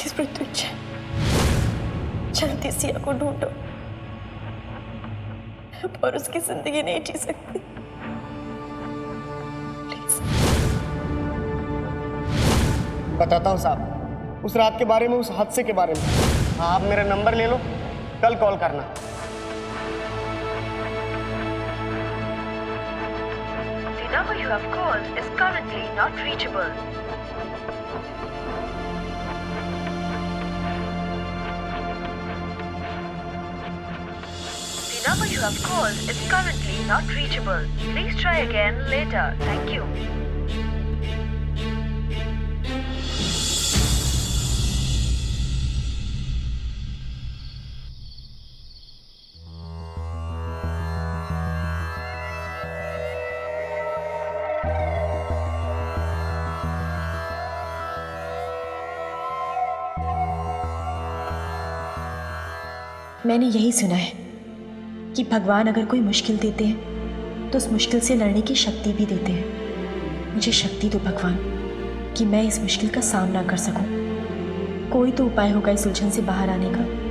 Please Mrityunjay, जल्दी सिया को ढूंढो और उसकी जिंदगी नहीं जी सकती। प्लीज। बताता हूँ साहब, उस रात के बारे में, उस हादसे के बारे में। हाँ, आप मेरा नंबर ले लो, कल कॉल करना। The number you have called is currently not reachable. The number you have called is currently not reachable. Please try again later. Thank you. मैंने यही सुना है कि भगवान अगर कोई मुश्किल देते हैं तो उस मुश्किल से लड़ने की शक्ति भी देते हैं। मुझे शक्ति दो भगवान कि मैं इस मुश्किल का सामना कर सकूं। कोई तो उपाय होगा इस उलझन से बाहर आने का।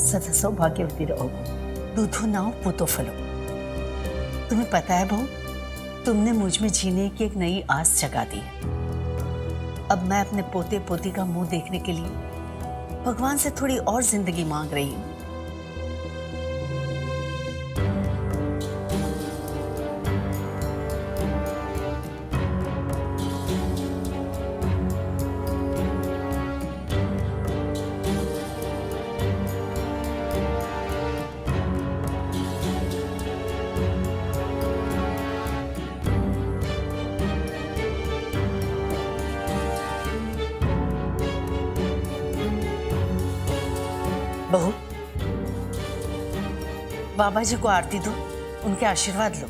सदा सौभाग्यवती रहो, दूधो नाओ पुतो फलो। तुम्हें पता है बहू, तुमने मुझ में जीने की एक नई आस जगा दी है। अब मैं अपने पोते पोती का मुंह देखने के लिए भगवान से थोड़ी और जिंदगी मांग रही हूँ। बहू, बाबा जी को आरती दो, उनके आशीर्वाद लो।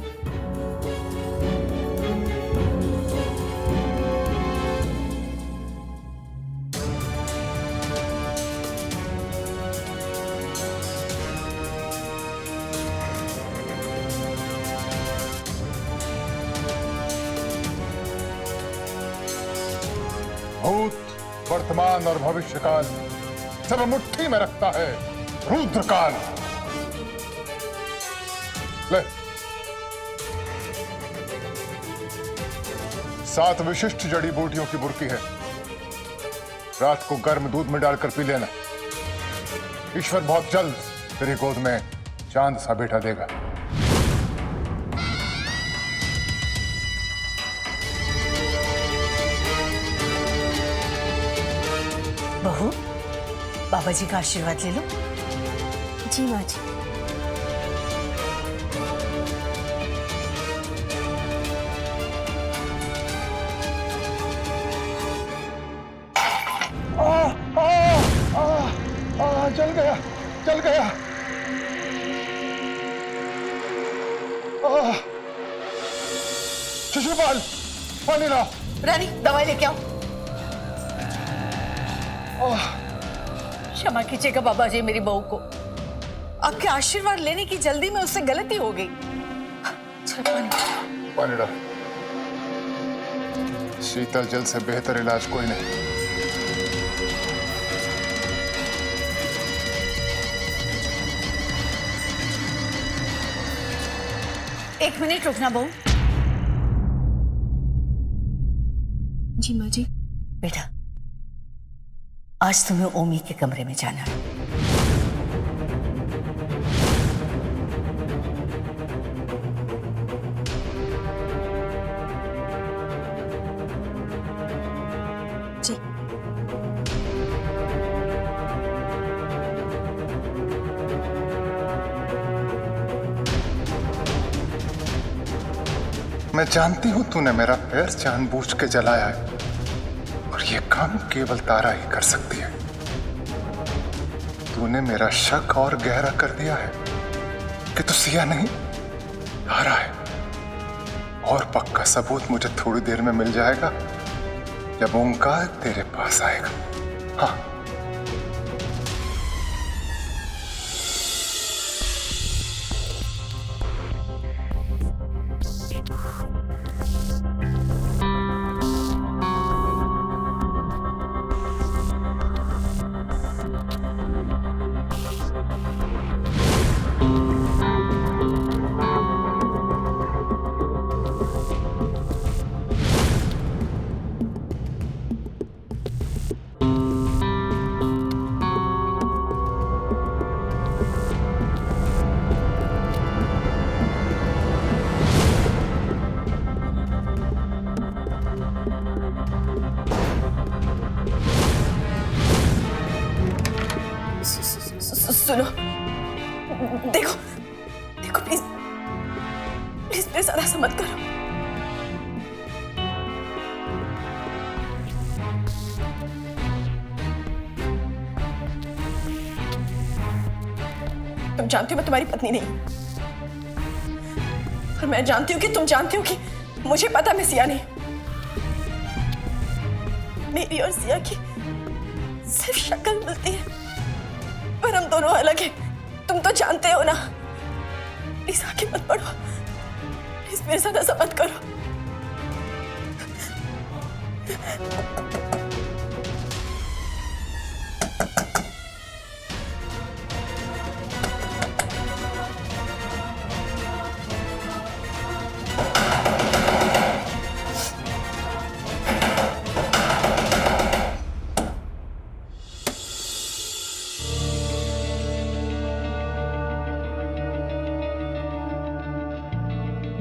भूत, वर्तमान और भविष्य काल सब मुट्ठी में रखता है रुद्रकाल। ले, 7 विशिष्ट जड़ी बूटियों की बुरकी है। रात को गर्म दूध में डालकर पी लेना। ईश्वर बहुत जल्द तेरी गोद में चांद सा बेटा देगा। बहू, बाबा जी का आशीर्वाद ले लो। जी माँ जी। जल गया, जल गया। शिशुपाल, पानी लाओ। रानी, दवाई लेके आओ। क्षमा कीजिएगा बाबा जी, मेरी बहू को आपके आशीर्वाद लेने की जल्दी में उससे गलती हो गई। पानी डाल। शीतल जल से बेहतर इलाज कोई नहीं। एक मिनट रुकना बहू। जी माँ जी। बेटा, आज तुम्हें ओमी के कमरे में जाना है। जी। मैं जानती हूं तूने मेरा पैर जानबूझ के जलाया है, और ये काम केवल तारा ही कर सकती है। तूने मेरा शक और गहरा कर दिया है कि तू सिया नहीं, तारा है। और पक्का सबूत मुझे थोड़ी देर में मिल जाएगा जब ओंकार तेरे पास आएगा। हाँ, सुनो, देखो देखो, प्लीज प्लीज मेरे साथ ऐसा मत करो। तुम जानती हो मैं तुम्हारी पत्नी नहीं हूं, और मैं जानती हूँ कि तुम जानती हो कि मुझे पता मैं सिया नहीं। मेरी और सिया की सिर्फ शक्ल मिलती है, पर हम दोनों अलग हैं। तुम तो जानते हो ना। प्लीज आगे मत बढ़ो, प्लीज मेरे साथ ऐसा मत करो।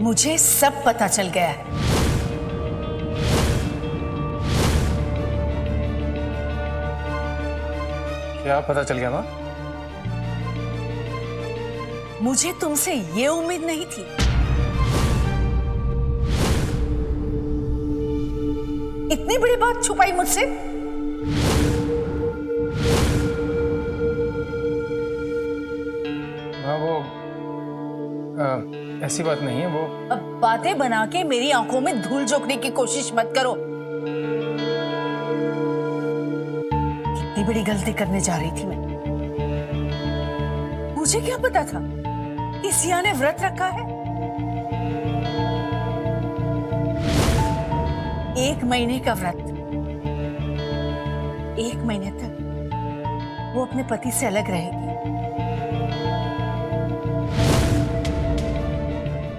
मुझे सब पता चल गया है। क्या पता चल गया माँ? मुझे तुमसे ये उम्मीद नहीं थी। इतनी बड़ी बात छुपाई मुझसे। हाँ, वो ऐसी बात नहीं है। वो अब बातें बना के मेरी आंखों में धूल झोंकने की कोशिश मत करो। कितनी बड़ी गलती करने जा रही थी मैं। मुझे क्या पता था कि सिया ने व्रत रखा है। 1 महीने का व्रत। 1 महीने तक वो अपने पति से अलग रहेगी।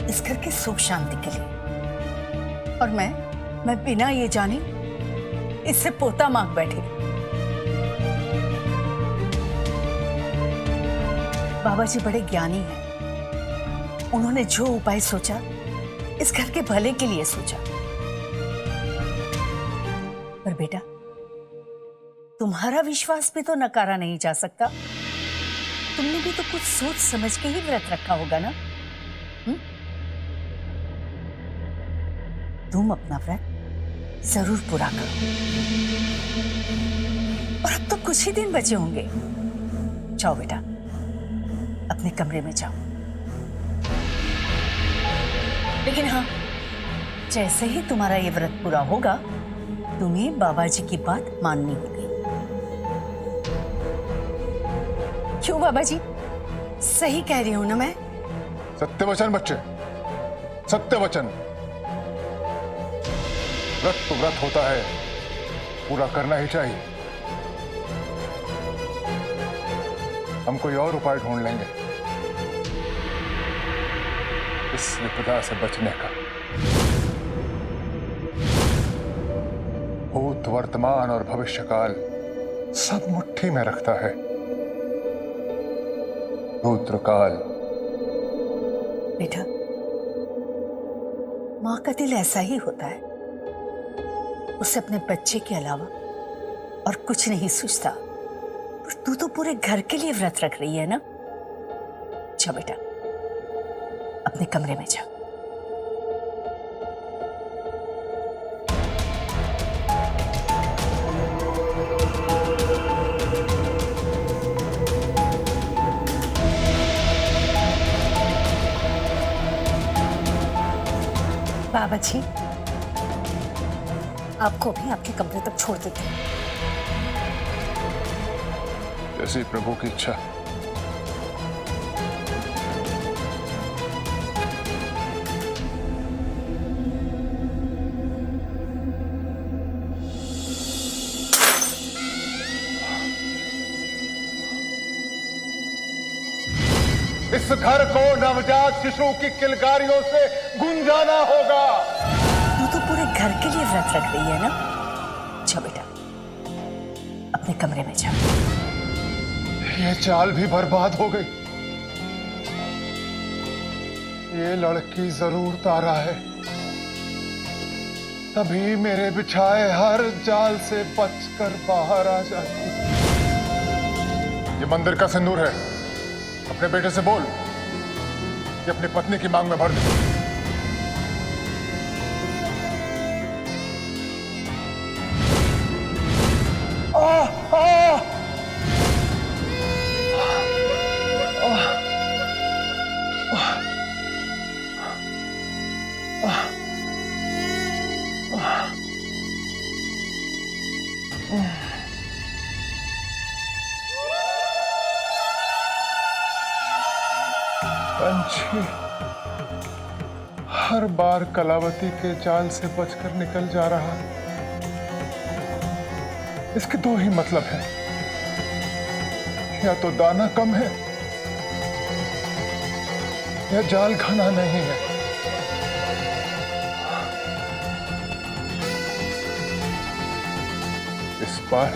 इस घर की सुख शांति के लिए। और मैं बिना ये जाने इससे पोता मांग बैठी। बाबा जी बड़े ज्ञानी हैं। उन्होंने जो उपाय सोचा इस घर के भले के लिए सोचा। पर बेटा, तुम्हारा विश्वास भी तो नकारा नहीं जा सकता। तुमने भी तो कुछ सोच समझ के ही व्रत रखा होगा ना? तुम अपना व्रत जरूर पूरा करो। और अब तो कुछ ही दिन बचे होंगे। जाओ बेटा, अपने कमरे में जाओ। लेकिन हाँ, जैसे ही तुम्हारा ये व्रत पूरा होगा, तुम्हें बाबा जी की बात माननी होगी। क्यों बाबा जी? सही कह रही हूं ना मैं? सत्य वचन बच्चे, सत्य वचन। व्रत तो व्रत होता है, पूरा करना ही चाहिए। हम कोई और उपाय ढूंढ लेंगे इस विपदा से बचने का। भूत, वर्तमान और भविष्यकाल सब मुट्ठी में रखता है रुद्रकाल। बेटा, माँ का दिल ऐसा ही होता है। उसे अपने बच्चे के अलावा और कुछ नहीं सूझता। पर तू तो पूरे घर के लिए व्रत रख रही है ना? जा बेटा, अपने कमरे में जा। बाबा जी, आपको भी आपके कमरे तक छोड़ देते हैं। जैसी प्रभु की इच्छा। इस घर को नवजात शिशु की किलकारियों से गूंजाना होगा। तू तो पूरे घर के लिए व्रत रख रही है ना? अच्छा बेटा, अपने कमरे में जा। ये चाल भी बर्बाद हो गई। ये लड़की जरूर तारा है, तभी मेरे बिछाए हर जाल से बचकर बाहर आ जाती। ये मंदिर का सिंदूर है, अपने बेटे से बोल कि अपनी पत्नी की मांग में भर दे। पंछी हर बार कलावती के जाल से बचकर निकल जा रहा है। इसके दो ही मतलब हैं, या तो दाना कम है या जाल घना नहीं है। इस बार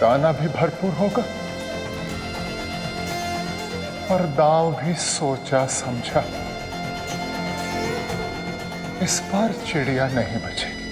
दाना भी भरपूर होगा और दांव भी सोचा समझा। इस बार चिड़िया नहीं बचेगी।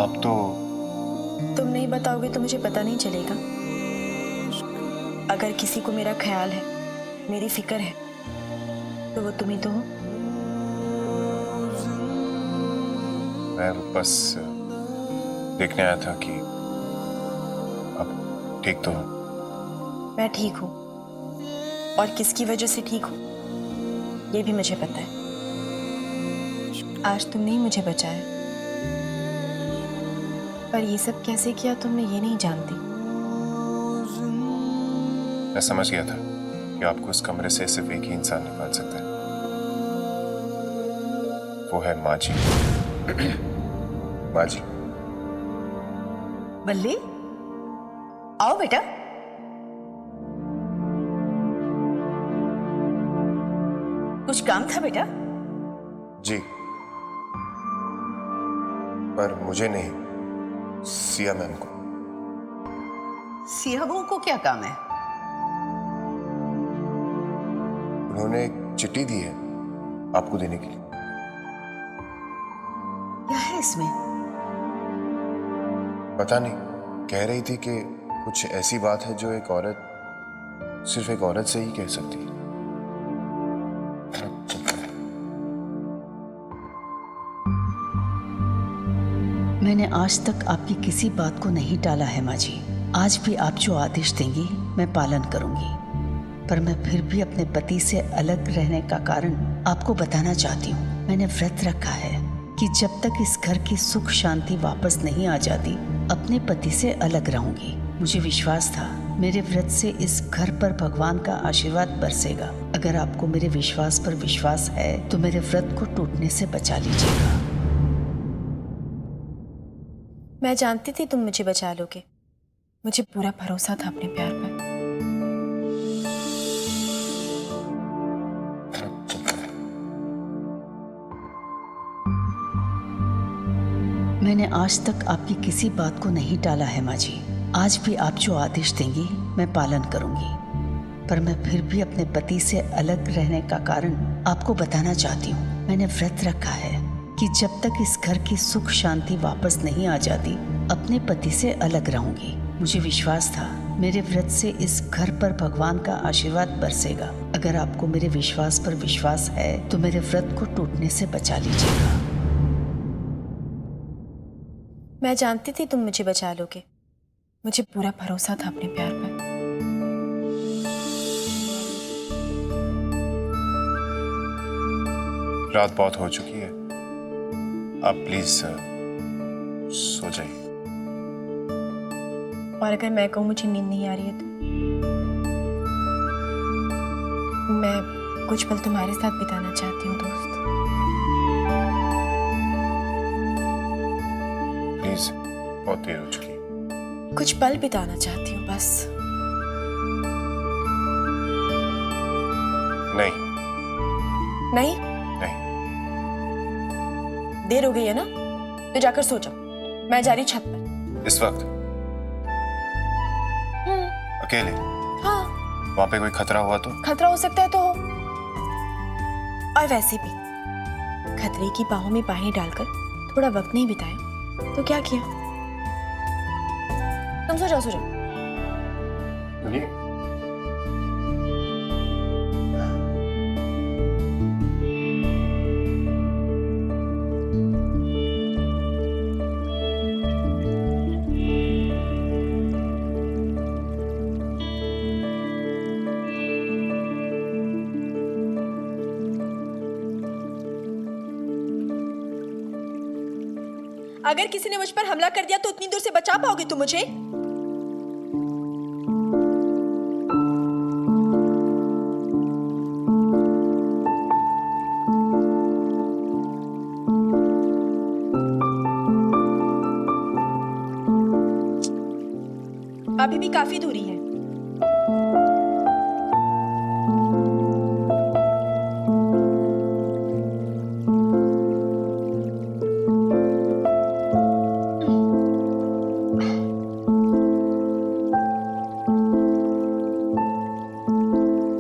अब तो तुम नहीं बताओगे तो मुझे पता नहीं चलेगा। अगर किसी को मेरा ख्याल है, मेरी फिक्र है, तो वो तुम ही तो हो। मैं बस देखने आया था कि अब ठीक तो हूँ। मैं ठीक हूँ, और किसकी वजह से ठीक हूँ ये भी मुझे पता है। आज तुमने ही मुझे बचाया, पर ये सब कैसे किया तुमने ये नहीं जानती। मैं समझ गया था कि आपको इस कमरे से सिर्फ एक ही इंसान निकाल सकता है, वो है माँ जी। माँ जी, बल्ली, आओ बेटा। कुछ काम था बेटा? जी, पर मुझे नहीं, सिया मैम को। सिया बहू को क्या काम है? उन्होंने एक चिट्ठी दी है आपको देने के लिए। क्या है इसमें? पता नहीं, कह रही थी कि कुछ ऐसी बात है जो एक औरत सिर्फ एक औरत से ही कह सकती है। मैंने आज तक आपकी किसी बात को नहीं टाला है माँ जी। आज भी आप जो आदेश देंगी मैं पालन करूंगी, पर मैं फिर भी अपने पति से अलग रहने का कारण आपको बताना चाहती हूँ। मैंने व्रत रखा है कि जब तक इस घर की सुख शांति वापस नहीं आ जाती अपने पति से अलग रहूंगी। मुझे विश्वास था मेरे व्रत से इस घर पर भगवान का आशीर्वाद बरसेगा। अगर आपको मेरे विश्वास पर विश्वास है तो मेरे व्रत को टूटने से बचा लीजिएगा। मैं जानती थी तुम मुझे बचा लोगे। मुझे पूरा भरोसा था अपने प्यार पर। मैंने आज तक आपकी किसी बात को नहीं टाला है माँ जी। आज भी आप जो आदेश देंगी मैं पालन करूंगी, पर मैं फिर भी अपने पति से अलग रहने का कारण आपको बताना चाहती हूँ। मैंने व्रत रखा है कि जब तक इस घर की सुख शांति वापस नहीं आ जाती अपने पति से अलग रहूंगी। मुझे विश्वास था मेरे व्रत से इस घर पर भगवान का आशीर्वाद बरसेगा। अगर आपको मेरे विश्वास पर विश्वास है तो मेरे व्रत को टूटने से बचा लीजिएगा। मैं जानती थी तुम मुझे बचा लोगे। मुझे पूरा भरोसा था अपने प्यार पर। रात बहुत हो चुकी है, आप प्लीज सो जाइए। और अगर मैं कहूँ मुझे नींद नहीं आ रही है तो मैं कुछ पल तुम्हारे साथ बिताना चाहती हूँ दोस्त। प्लीज, बहुत देर हो चुकी है। कुछ पल बिताना चाहती हूँ बस। नहीं नहीं? नहीं, देर हो गई है ना, तो जाकर सो जाओ। मैं जा रही छत पर। इस वक्त अकेले? हाँ। वहां पे कोई खतरा हुआ तो? खतरा हो सकता है तो हो, और वैसे भी खतरे की बाहों में बाहें डालकर थोड़ा वक्त नहीं बिताया तो क्या किया। तुम सो जाओ, सो जाओ। सुनिए, अगर किसी ने मुझ पर हमला कर दिया तो उतनी दूर से बचा पाओगे तुम मुझे? अभी भी काफी दूरी है।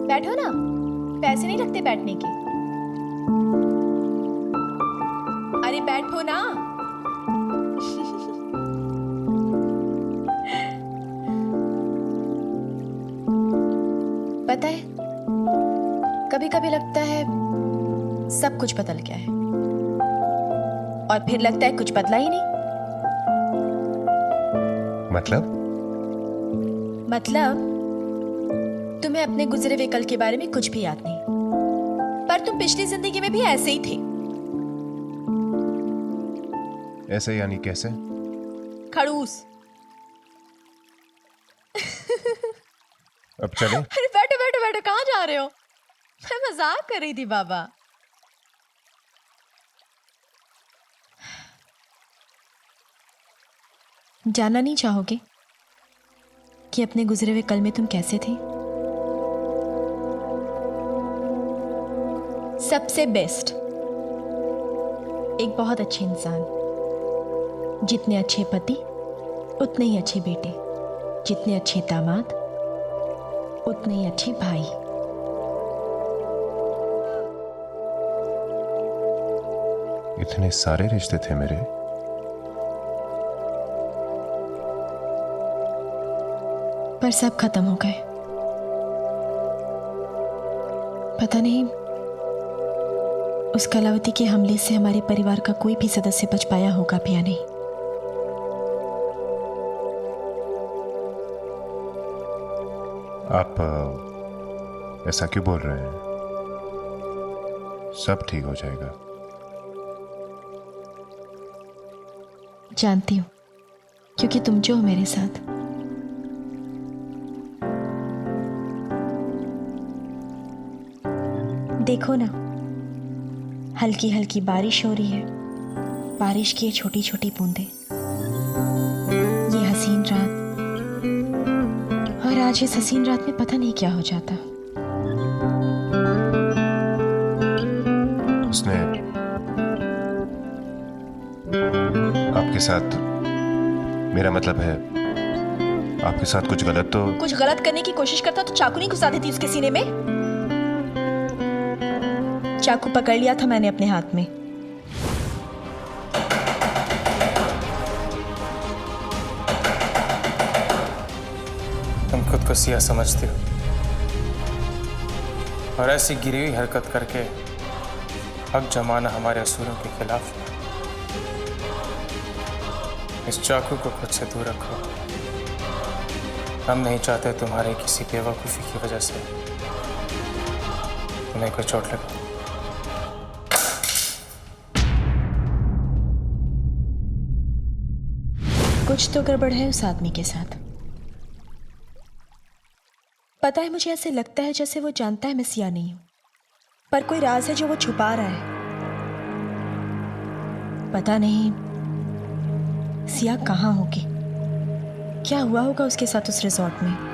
बैठो ना, पैसे नहीं लगते बैठने के। अरे बैठो ना। पता है, कभी कभी लगता है सब कुछ बदल गया है, और फिर लगता है कुछ बदला ही नहीं। मतलब तुम्हें अपने गुजरे हुए कल के बारे में कुछ भी याद नहीं, पर तुम पिछली जिंदगी में भी ऐसे ही थे। ऐसे यानी कैसे? खड़ूस। अब चले? अरे बैठो बैठो बैठो, कहाँ जा रहे हो? मैं मजाक कर रही थी बाबा। जानना नहीं चाहोगे कि अपने गुजरे हुए कल में तुम कैसे थे? सबसे बेस्ट, एक बहुत अच्छे इंसान, जितने अच्छे पति उतने ही अच्छे बेटे, जितने अच्छे दामाद उतने ही अच्छे भाई। इतने सारे रिश्ते थे मेरे, पर सब खत्म हो गए। पता नहीं उस कलावती के हमले से हमारे परिवार का कोई भी सदस्य बच पाया होगा भी या नहीं। आप ऐसा क्यों बोल रहे हैं? सब ठीक हो जाएगा। जानती हूँ, क्योंकि तुम जो हो मेरे साथ। देखो ना, हल्की हल्की बारिश हो रही है, बारिश की ये छोटी छोटी बूंदें, ये हसीन रात, और आज इस हसीन रात में पता नहीं क्या हो जाता। उसने आपके साथ, मेरा मतलब है आपके साथ कुछ गलत तो कुछ गलत करने की कोशिश करता तो चाकू नहीं घुसा देती उसके सीने में। चाकू पकड़ लिया था मैंने अपने हाथ में। तुम खुद को सिया समझती हो और ऐसी गिरी हुई हरकत करके हक जमाना हमारे असूलों के खिलाफ है। इस चाकू को खुद से दूर रखो। हम नहीं चाहते तुम्हारे किसी बेवकूफ़ी की वजह से तुम्हें कोई चोट लगे। कुछ तो गड़बड़ है उस आदमी के साथ। पता है, मुझे ऐसे लगता है जैसे वो जानता है मैं सिया नहीं हूं, पर कोई राज है जो वो छुपा रहा है। पता नहीं सिया कहाँ होगी, क्या हुआ होगा उसके साथ उस रिजॉर्ट में।